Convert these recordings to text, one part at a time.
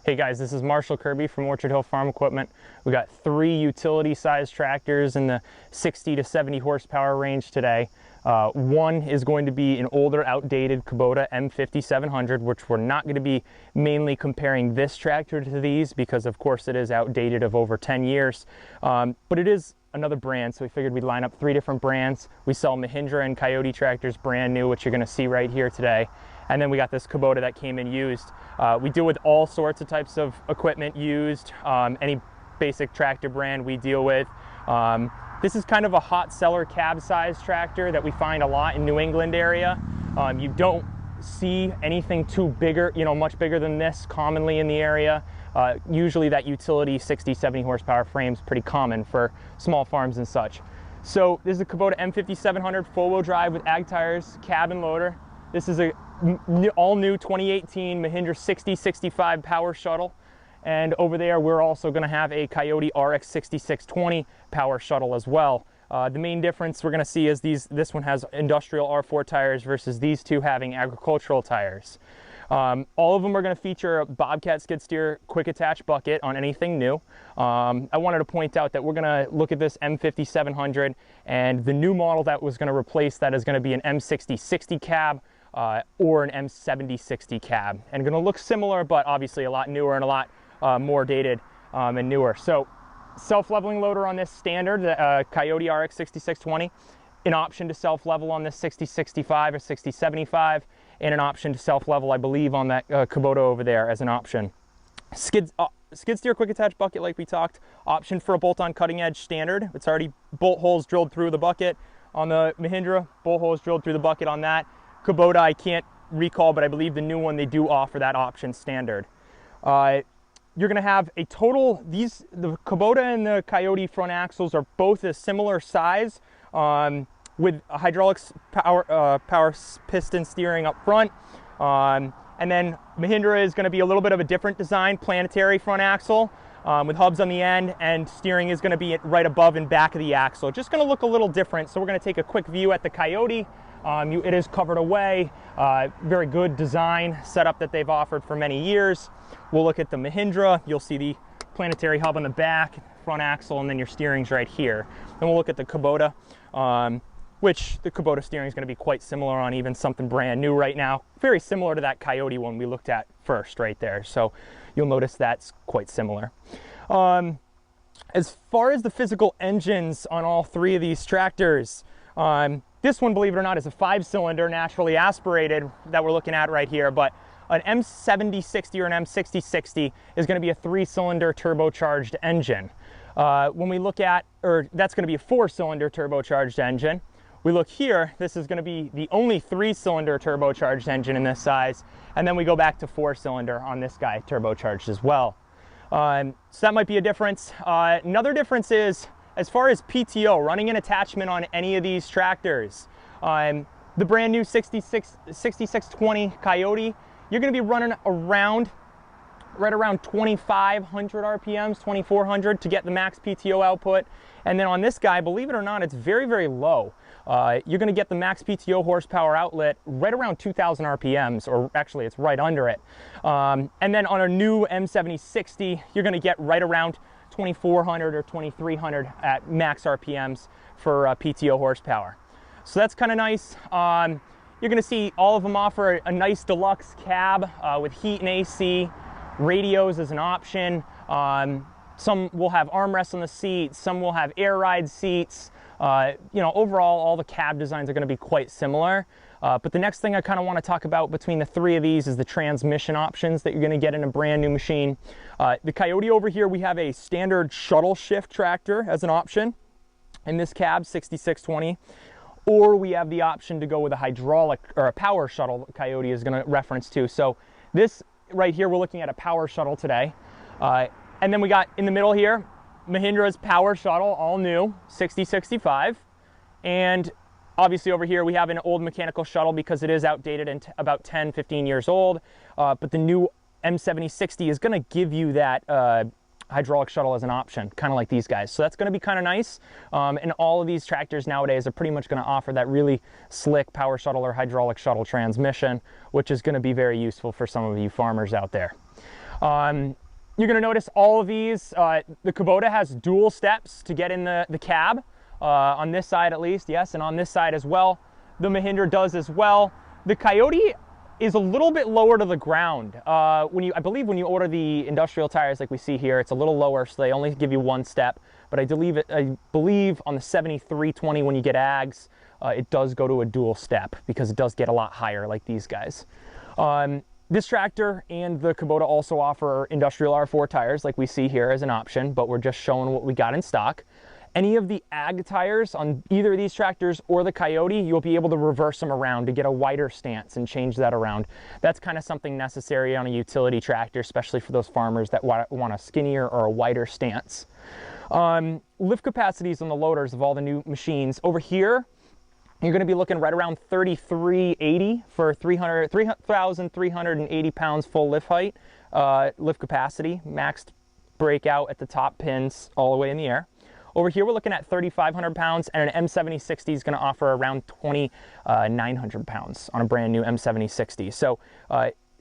Hey guys, this is Marshall Kirby from Orchard Hill Farm Equipment. We got 3 utility-sized tractors in the 60 to 70 horsepower range today. One is going to be an older, outdated Kubota M5700, which we're not going to be mainly comparing this tractor to these because, of course, it is outdated of over 10 years. But it is another brand, so we figured we'd line up 3 different brands. We sell Mahindra and Kioti tractors brand new, which you're going to see right here today. And then we got this Kubota that came in used. We deal with all sorts of types of equipment used. Any basic tractor brand we deal with. This is kind of a hot seller cab size tractor that we find a lot in New England area. You don't see anything too bigger, much bigger than this commonly in the area. Usually that utility 60, 70 horsepower frame is pretty common for small farms and such. So this is a Kubota M5700 four-wheel drive with ag tires, cab and loader. This is a all new 2018 Mahindra 6065 Powershuttle. And over there, we're also going to have a Kioti RX6620 Powershuttle as well. The main difference we're going to see is this one has industrial R4 tires versus these two having agricultural tires. All of them are going to feature a Bobcat skid steer quick attach bucket on anything new. I wanted to point out that we're going to look at this M5700, and the new model that was going to replace that is going to be an M7060 cab or an M7060 cab, and going to look similar, but obviously a lot newer and a lot more dated and newer. So self-leveling loader on this standard, the Kioti RX6620, an option to self-level on this 6065 or 6075, and an option to self-level, I believe, on that Kubota over there as an option. Skid steer quick attach bucket, like we talked, option for a bolt-on cutting edge standard. It's already bolt holes drilled through the bucket. On the Mahindra, bolt holes drilled through the bucket on that. Kubota, I can't recall, but I believe the new one, they do offer that option standard. You're going to have a total, the Kubota and the Kioti front axles are both a similar size with hydraulics power piston steering up front. And then Mahindra is going to be a little bit of a different design, planetary front axle with hubs on the end, and steering is going to be right above and back of the axle. Just going to look a little different. So we're going to take a quick view at the Kioti. It is covered away, very good design setup that they've offered for many years. We'll look at the Mahindra. You'll see the planetary hub on the back, front axle, and then your steering's right here. Then we'll look at the Kubota, which the Kubota steering is going to be quite similar on, even something brand new right now. Very similar to that Kioti one we looked at first right there. So you'll notice that's quite similar. As far as the physical engines on all 3 of these tractors, this one, believe it or not, is a 5-cylinder naturally aspirated that we're looking at right here, but an M7060 or an M6060 is going to be a 3-cylinder turbocharged engine. When we look at, or that's going to be a 4-cylinder turbocharged engine. We look here, this is going to be the only 3-cylinder turbocharged engine in this size, and then we go back to 4-cylinder on this guy, turbocharged as well. So that might be a difference. Another difference is, as far as PTO, running an attachment on any of these tractors, the brand new 6620 Kioti, you're going to be running right around 2,500 RPMs, 2,400 to get the max PTO output. And then on this guy, believe it or not, it's very, very low. You're going to get the max PTO horsepower outlet right around 2,000 RPMs, or actually it's right under it. And then on a new M7060, you're going to get right around 2,400 or 2,300 at max RPMs for PTO horsepower. So that's kind of nice. You're going to see all of them offer a nice deluxe cab with heat and AC, radios as an option. Some will have armrests on the seat, some will have air ride seats. Overall, all the cab designs are going to be quite similar. But the next thing I kind of want to talk about between the 3 of these is the transmission options that you're going to get in a brand new machine. The Kioti over here, we have a standard shuttle shift tractor as an option in this cab, 6620. Or we have the option to go with a hydraulic or a Powershuttle that Kioti is going to reference to. So this right here, we're looking at a Powershuttle today. And then we got in the middle here, Mahindra's Powershuttle, all new, 6065. And obviously over here we have an old mechanical shuttle because it is outdated and about 10, 15 years old. But the new M7060 is going to give you that hydraulic shuttle as an option, kind of like these guys. So that's going to be kind of nice. And all of these tractors nowadays are pretty much going to offer that really slick Powershuttle or hydraulic shuttle transmission, which is going to be very useful for some of you farmers out there. You're gonna notice all of these, the Kubota has dual steps to get in the cab, on this side at least, yes, and on this side as well. The Mahindra does as well. The Kioti is a little bit lower to the ground. I believe when you order the industrial tires like we see here, it's a little lower, so they only give you one step. But I believe on the 7320 when you get AGs, it does go to a dual step because it does get a lot higher like these guys. This tractor and the Kubota also offer industrial R4 tires like we see here as an option, but we're just showing what we got in stock. Any of the AG tires on either of these tractors or the Kioti, you'll be able to reverse them around to get a wider stance and change that around. That's kind of something necessary on a utility tractor, especially for those farmers that want a skinnier or a wider stance. Lift capacities on the loaders of all the new machines. Over here, you're going to be looking right around 3,380 for 3,380 pounds full lift height, lift capacity, maxed breakout at the top pins all the way in the air. Over here, we're looking at 3,500 pounds, and an M7060 is going to offer around 2,900 pounds on a brand new M7060. So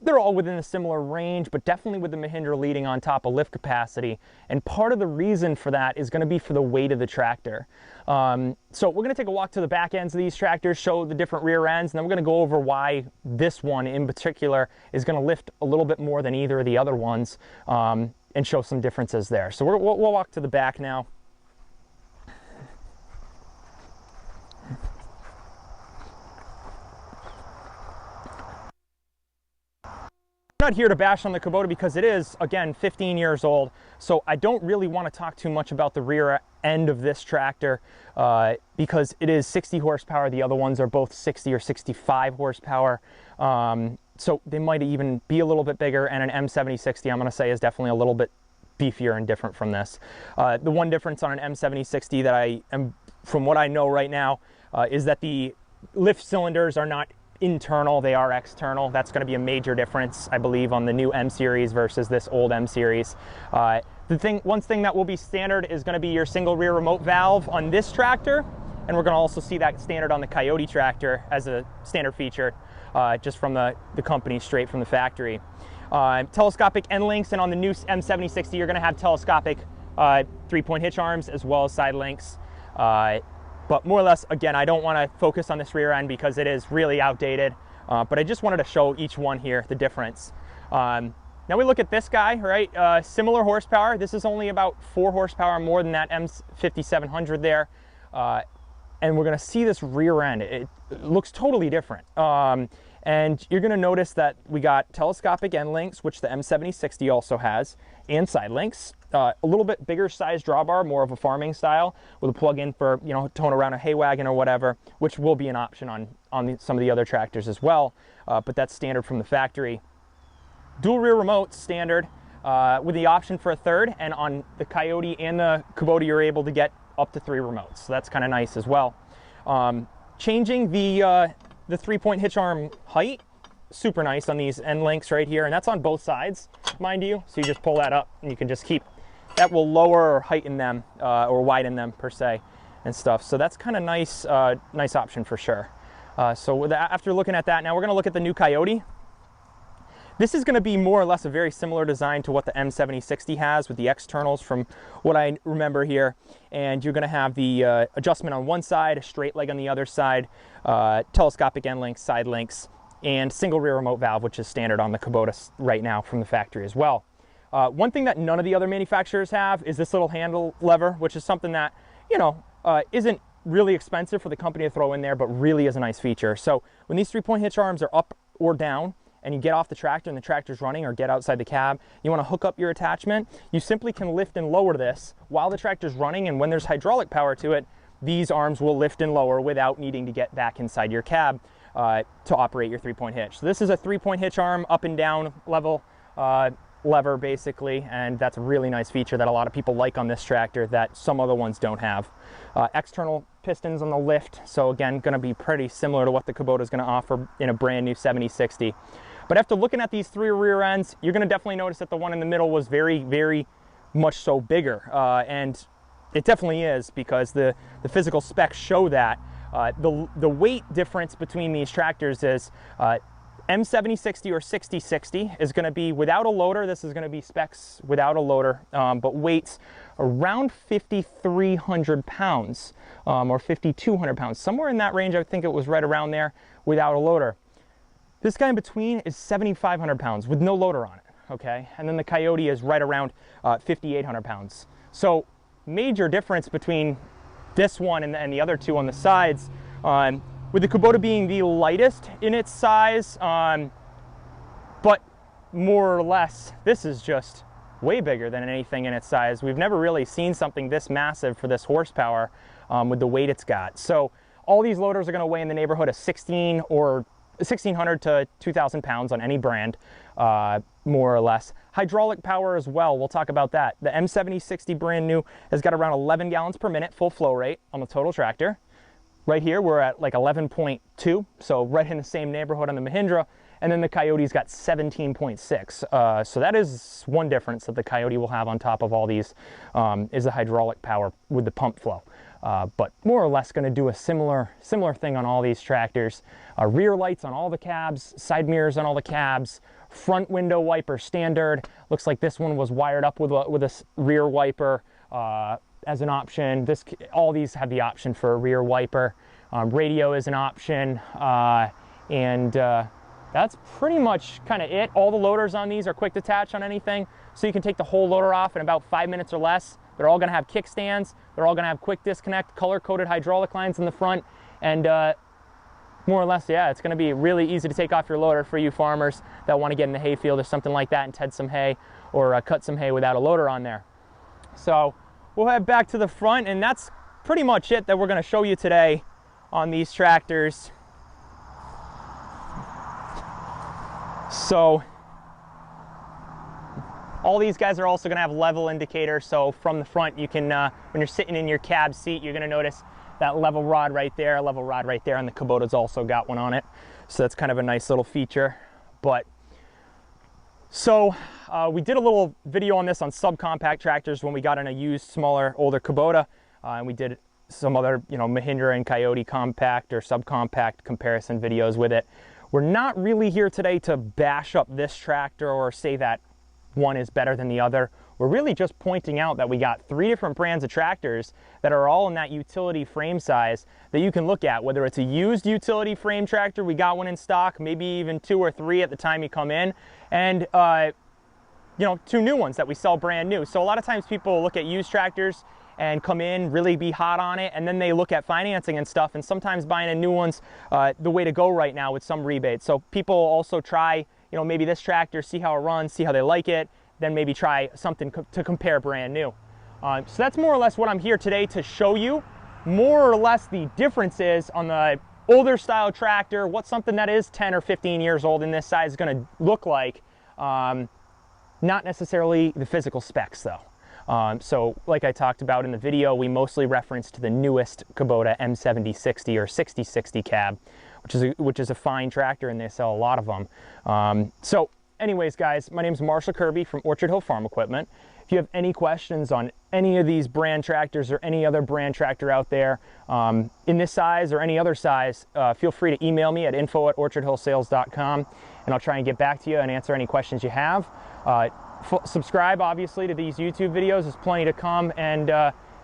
they're all within a similar range, but definitely with the Mahindra leading on top of lift capacity. And part of the reason for that is going to be for the weight of the tractor. So we're going to take a walk to the back ends of these tractors, show the different rear ends, and then we're going to go over why this one in particular is going to lift a little bit more than either of the other ones, and show some differences there. So we'll walk to the back now. I'm not here to bash on the Kubota because it is, again, 15 years old, so I don't really want to talk too much about the rear end of this tractor because it is 60 horsepower. The other ones are both 60 or 65 horsepower, so they might even be a little bit bigger, and an M7060 I'm going to say is definitely a little bit beefier and different from this. The one difference on an M7060 that from what I know right now, is that the lift cylinders are not internal, they are external. That's going to be a major difference, I believe, on the new M series versus this old M series. One thing that will be standard is going to be your single rear remote valve on this tractor, and we're going to also see that standard on the Kioti tractor as a standard feature, just from the company, straight from the factory. Telescopic end links, and on the new M7060 you're going to have telescopic 3-point hitch arms as well as side links. But more or less, again, I don't want to focus on this rear end because it is really outdated, but I just wanted to show each one here, the difference. Now we look at this guy, right? Similar horsepower. This is only about 4 horsepower more than that M5700 there. And we're going to see this rear end. It looks totally different. And you're going to notice that we got telescopic end links, which the M7060 also has, and side links. A little bit bigger size drawbar, more of a farming style, with a plug-in for, you know, towing around a hay wagon or whatever, which will be an option on some of the other tractors as well, but that's standard from the factory. Dual rear remotes, standard, with the option for a third, and on the Kioti and the Kubota you're able to get up to 3 remotes, so that's kind of nice as well. Changing the 3-point hitch arm height, super nice on these end links right here, and that's on both sides, mind you, so you just pull that up and you can just keep, that will lower or heighten them, or widen them per se and stuff, so that's kind of nice, nice option for sure. So after looking at that, now we're going to look at the new Kioti. This is going to be more or less a very similar design to what the M7060 has with the externals from what I remember here, and you're going to have the adjustment on one side, a straight leg on the other side, telescopic end links, side links, and single rear remote valve, which is standard on the Kubota right now from the factory as well. One thing that none of the other manufacturers have is this little handle lever, which is something that, you know, isn't really expensive for the company to throw in there, but really is a nice feature. So when these 3-point hitch arms are up or down, and you get off the tractor and the tractor's running, or get outside the cab, you want to hook up your attachment, you simply can lift and lower this while the tractor's running, and when there's hydraulic power to it, these arms will lift and lower without needing to get back inside your cab to operate your 3-point hitch. So this is a 3-point hitch arm, up and down level lever basically, and that's a really nice feature that a lot of people like on this tractor that some other ones don't have. External pistons on the lift, so again, going to be pretty similar to what the Kubota is going to offer in a brand new 7060. But after looking at these 3 rear ends, you're going to definitely notice that the one in the middle was very, very much so bigger. And it definitely is, because the physical specs show that. The weight difference between these tractors is M7060 or 6060 is going to be without a loader. This is going to be specs without a loader, but weights around 5,300 pounds or 5,200 pounds, somewhere in that range. I think it was right around there without a loader. This guy in between is 7,500 pounds with no loader on it, okay? And then the Kioti is right around 5,800 pounds. So major difference between this one and the other two on the sides. With the Kubota being the lightest in its size, but more or less, this is just way bigger than anything in its size. We've never really seen something this massive for this horsepower with the weight it's got. So all these loaders are going to weigh in the neighborhood of 1,600 to 2,000 pounds on any brand, more or less. Hydraulic power as well, we'll talk about that. The M7060 brand new has got around 11 gallons per minute full flow rate on the total tractor. Right here, we're at like 11.2, so right in the same neighborhood on the Mahindra. And then the Kioti's got 17.6. So that is one difference that the Kioti will have on top of all these, is the hydraulic power with the pump flow. But more or less going to do a similar thing on all these tractors. Rear lights on all the cabs, side mirrors on all the cabs, front window wiper standard. Looks like this one was wired up with a rear wiper. As an option. All these have the option for a rear wiper. Radio is an option, and that's pretty much kind of it. All the loaders on these are quick detach on anything, so you can take the whole loader off in about 5 minutes or less. They're all going to have kickstands. They're all going to have quick disconnect, color-coded hydraulic lines in the front, and more or less, yeah, it's going to be really easy to take off your loader for you farmers that want to get in the hayfield or something like that and ted some hay or cut some hay without a loader on there. So we'll head back to the front, and that's pretty much it that we're going to show you today on these tractors. So all these guys are also going to have level indicators, so from the front you can, when you're sitting in your cab seat, you're going to notice that level rod right there, and the Kubota's also got one on it. So that's kind of a nice little feature. But so we did a little video on this on subcompact tractors when we got in a used, smaller, older Kubota, and we did some other, Mahindra and Kioti compact or subcompact comparison videos with it. We're not really here today to bash up this tractor or say that one is better than the other. We're really just pointing out that we got 3 different brands of tractors that are all in that utility frame size that you can look at, whether it's a used utility frame tractor, we got one in stock, maybe even 2 or 3 at the time you come in, and 2 new ones that we sell brand new. So a lot of times people look at used tractors and come in, really be hot on it, and then they look at financing and stuff, and sometimes buying a new one's the way to go right now with some rebates. So people also try, maybe this tractor, see how it runs, see how they like it, then maybe try something to compare brand new. So that's more or less what I'm here today to show you. More or less the differences on the older style tractor, what something that is 10 or 15 years old in this size is going to look like. Not necessarily the physical specs though. So like I talked about in the video, we mostly referenced the newest Kubota M7060 or 6060 cab, which is a fine tractor, and they sell a lot of them. So anyways, guys, my name is Marshall Kirby from Orchard Hill Farm Equipment. If you have any questions on any of these brand tractors or any other brand tractor out there in this size or any other size, feel free to email me at info@orchardhillsales.com, and I'll try and get back to you and answer any questions you have. Subscribe, obviously, to these YouTube videos. There's plenty to come, and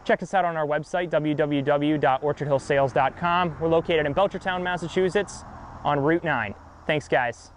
check us out on our website, www.orchardhillsales.com. We're located in Belchertown, Massachusetts on Route 9. Thanks, guys.